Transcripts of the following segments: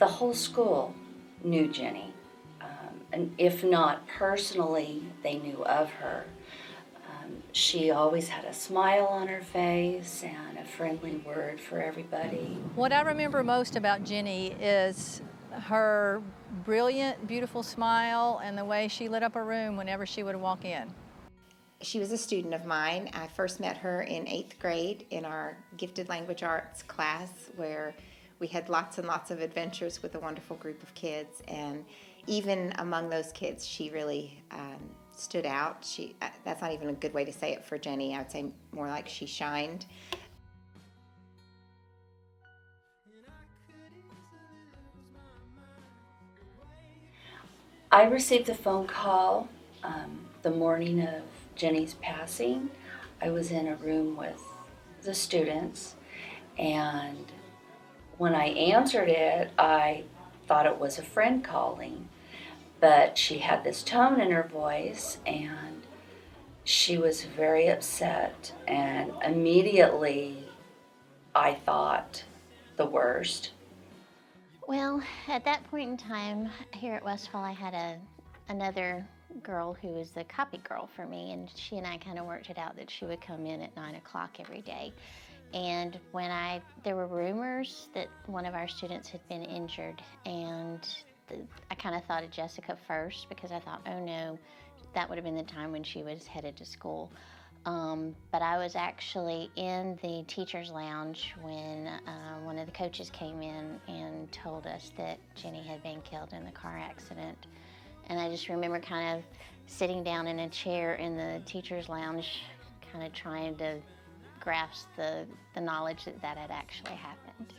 the whole school knew Jenny. And if not personally, they knew of her. She always had a smile on her face and a friendly word for everybody. What I remember most about Jenny is her brilliant, beautiful smile and the way she lit up a room whenever she would walk in. She was a student of mine. I first met her in 8th grade in our gifted language arts class, where we had lots and lots of adventures with a wonderful group of kids. And even among those kids, she really stood out. That's not even a good way to say it for Jenny. I would say more like she shined. I received a phone call the morning of Jenny's passing. I was in a room with the students, and when I answered it, I thought it was a friend calling, but she had this tone in her voice, and she was very upset, and immediately I thought the worst. Well, at that point in time, here at Westfall, I had another girl who was the copy girl for me, and she and I kind of worked it out that she would come in at 9 o'clock every day. And there were rumors that one of our students had been injured, and I kind of thought of Jessica first because I thought, oh no, that would have been the time when she was headed to school. But I was actually in the teacher's lounge when one of the coaches came in and told us that Jenny had been killed in the car accident. And I just remember kind of sitting down in a chair in the teacher's lounge, kind of trying to grasp the knowledge that had actually happened.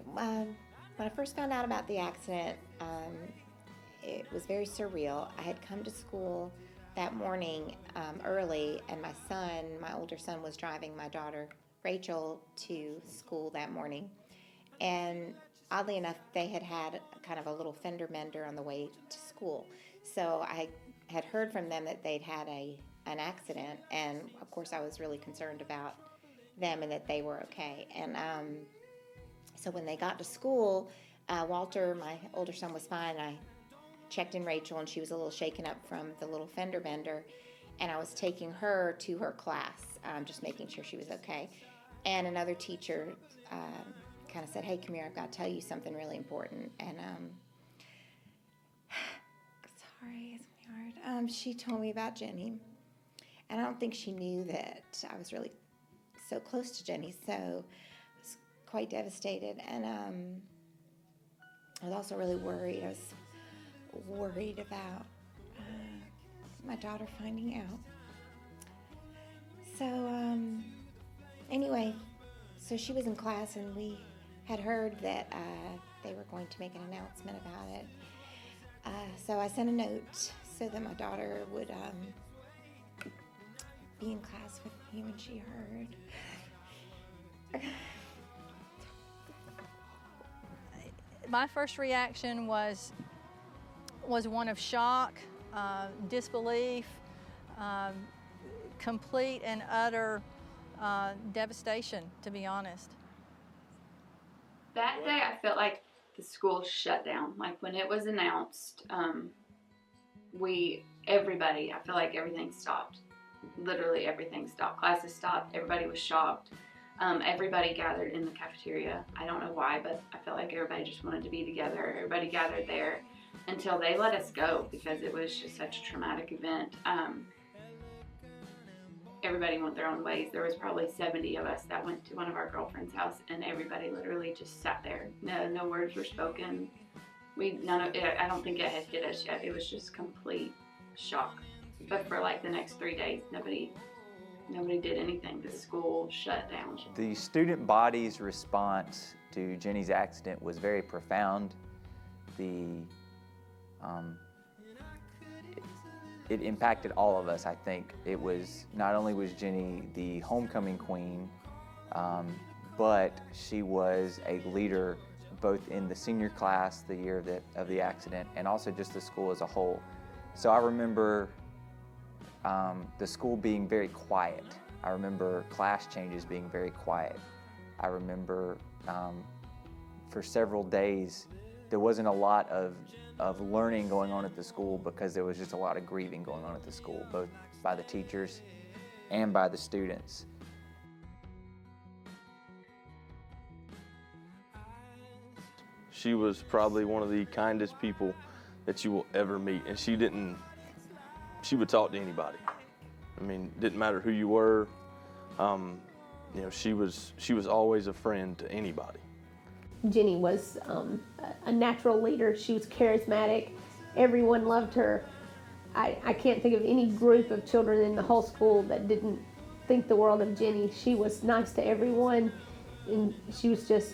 When I first found out about the accident, it was very surreal. I had come to school that morning early, and my older son, was driving my daughter, Rachel, to school that morning. And oddly enough, they had kind of a little fender bender on the way to school. So I had heard from them that they'd had an accident, and of course I was really concerned about them and that they were okay. And so when they got to school, Walter, my older son, was fine. I checked in Rachel, and she was a little shaken up from the little fender bender, and I was taking her to her class, just making sure she was okay. And another teacher kind of said, "Hey, come here, I've got to tell you something really important." And sorry, it's hard. She told me about Jenny, and I don't think she knew that I was really so close to Jenny, so I was quite devastated. And I was also really worried. I was worried about my daughter finding out. So anyway, so she was in class, and we had heard that they were going to make an announcement about it. So I sent a note so that my daughter would be in class with me when she heard. My first reaction was one of shock, disbelief, complete and utter devastation, to be honest. That day I felt like the school shut down. Like when it was announced, everybody, I feel like everything stopped. Literally everything stopped. Classes stopped. Everybody was shocked. Everybody gathered in the cafeteria. I don't know why, but I felt like everybody just wanted to be together. Everybody gathered there until they let us go because it was just such a traumatic event. Everybody went their own ways. There was probably 70 of us that went to one of our girlfriend's house, and everybody literally just sat there. No words were spoken. I don't think it had hit us yet. It was just complete shock. But for like the next 3 days, nobody did anything. The school shut down. The student body's response to Jenny's accident was very profound. It impacted all of us, I think. It was, not only was Jenny the homecoming queen, but she was a leader both in the senior class the year of the accident and also just the school as a whole. So I remember the school being very quiet. I remember class changes being very quiet. I remember for several days there wasn't a lot of learning going on at the school because there was just a lot of grieving going on at the school, both by the teachers and by the students. She was probably one of the kindest people that you will ever meet, and she would talk to anybody. I mean, it didn't matter who you were. You know, she was always a friend to anybody. Jenny was a natural leader. She was charismatic. Everyone loved her. I can't think of any group of children in the whole school that didn't think the world of Jenny. She was nice to everyone, and she was just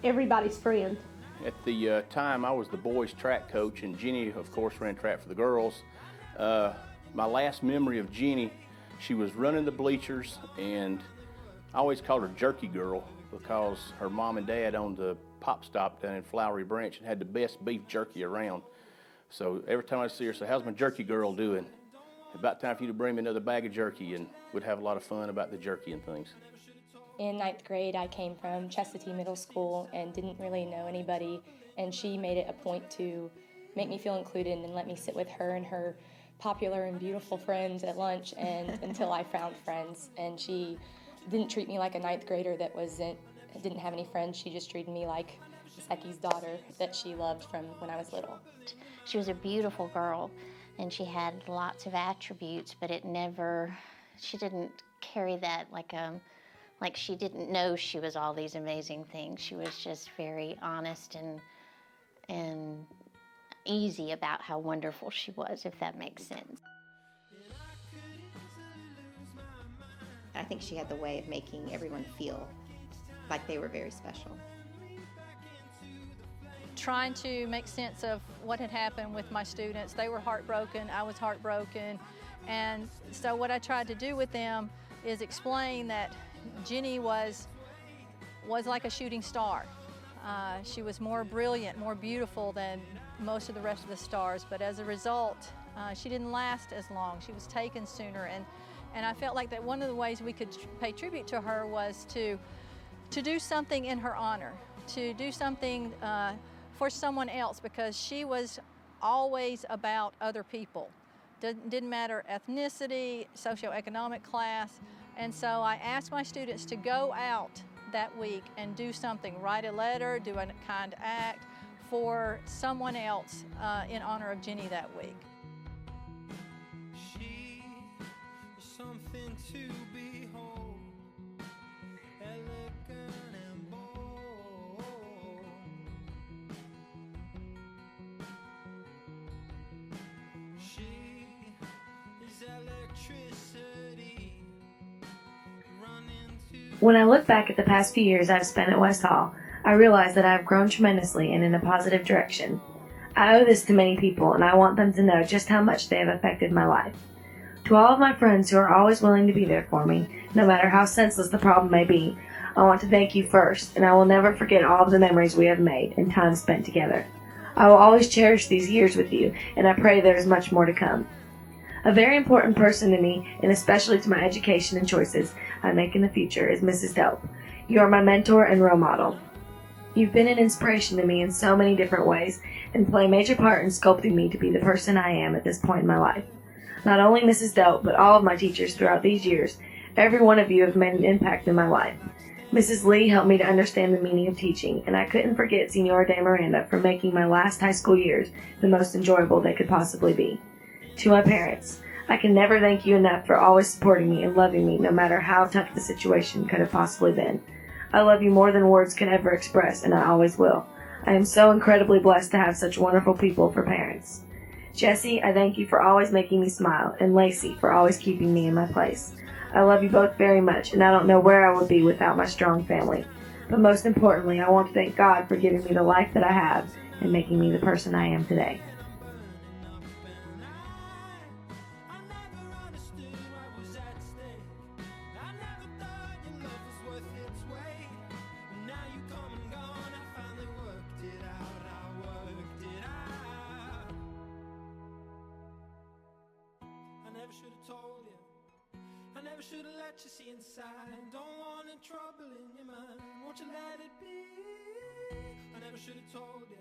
everybody's friend. At the time, I was the boys' track coach, and Jenny, of course, ran track for the girls. My last memory of Jenny, she was running the bleachers, and I always called her Jerky Girl because her mom and dad owned the Pop Stop down in Flowery Branch and had the best beef jerky around. So every time I'd see her, say, "How's my Jerky Girl doing? About time for you to bring me another bag of jerky," and we'd have a lot of fun about the jerky and things. In 9th grade, I came from Chestatee Middle School and didn't really know anybody, and she made it a point to make me feel included and let me sit with her and her popular and beautiful friends at lunch and until I found friends. And she didn't treat me like a 9th grader that didn't have any friends. She just treated me like Secchi's daughter that she loved from when I was little. She was a beautiful girl, and she had lots of attributes, but she didn't carry that like she didn't know she was all these amazing things. She was just very honest and easy about how wonderful she was, if that makes sense. I think she had the way of making everyone feel like they were very special. Trying to make sense of what had happened with my students. They were heartbroken, I was heartbroken, and so what I tried to do with them is explain that Jenny was like a shooting star. She was more brilliant, more beautiful than most of the rest of the stars, but as a result, she didn't last as long. She was taken sooner, and I felt like that one of the ways we could pay tribute to her was to do something in her honor, to do something for someone else, because she was always about other people. Didn't matter ethnicity, socioeconomic class. And so I asked my students to go out that week and do something, write a letter, do a kind act for someone else in honor of Jenny that week. She is something to behold, elegant and bold. She is electricity. When I look back at the past few years I've spent at West Hall, I realize that I have grown tremendously and in a positive direction. I owe this to many people, and I want them to know just how much they have affected my life. To all of my friends who are always willing to be there for me, no matter how senseless the problem may be, I want to thank you first, and I will never forget all of the memories we have made and time spent together. I will always cherish these years with you, and I pray there is much more to come. A very important person to me, and especially to my education and choices I make in the future, is Mrs. Delp. You are my mentor and role model. You've been an inspiration to me in so many different ways and play a major part in sculpting me to be the person I am at this point in my life. Not only Mrs. Delp, but all of my teachers throughout these years, every one of you have made an impact in my life. Mrs. Lee helped me to understand the meaning of teaching, and I couldn't forget Senora de Miranda for making my last high school years the most enjoyable they could possibly be. To my parents, I can never thank you enough for always supporting me and loving me no matter how tough the situation could have possibly been. I love you more than words can ever express, and I always will. I am so incredibly blessed to have such wonderful people for parents. Jessie, I thank you for always making me smile, and Lacey for always keeping me in my place. I love you both very much, and I don't know where I would be without my strong family. But most importantly, I want to thank God for giving me the life that I have and making me the person I am today. I never should have let you see inside. Don't want any trouble in your mind. Won't you let it be? I never should have told you.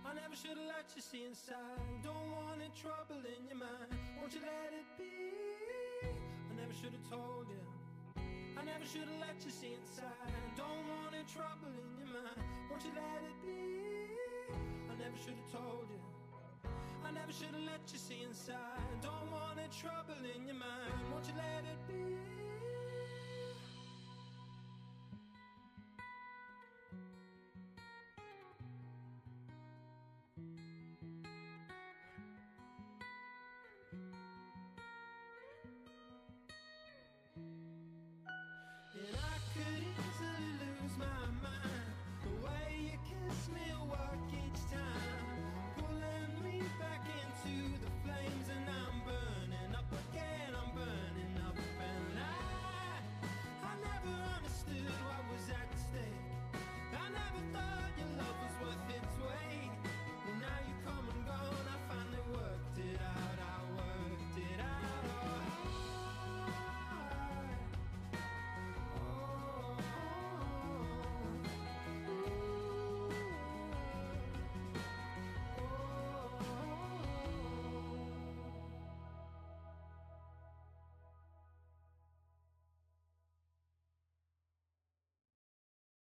I never should have let you see inside. Don't want any trouble in your mind. Won't you let it be? I never should have told you. I never should have let you see inside. Don't want any trouble in your mind. Won't you let it be? I never should have told you. I never should have let you see inside. Don't want any trouble in your mind. Won't you let it be? And I could easily lose my mind. The way you kiss me will work each time.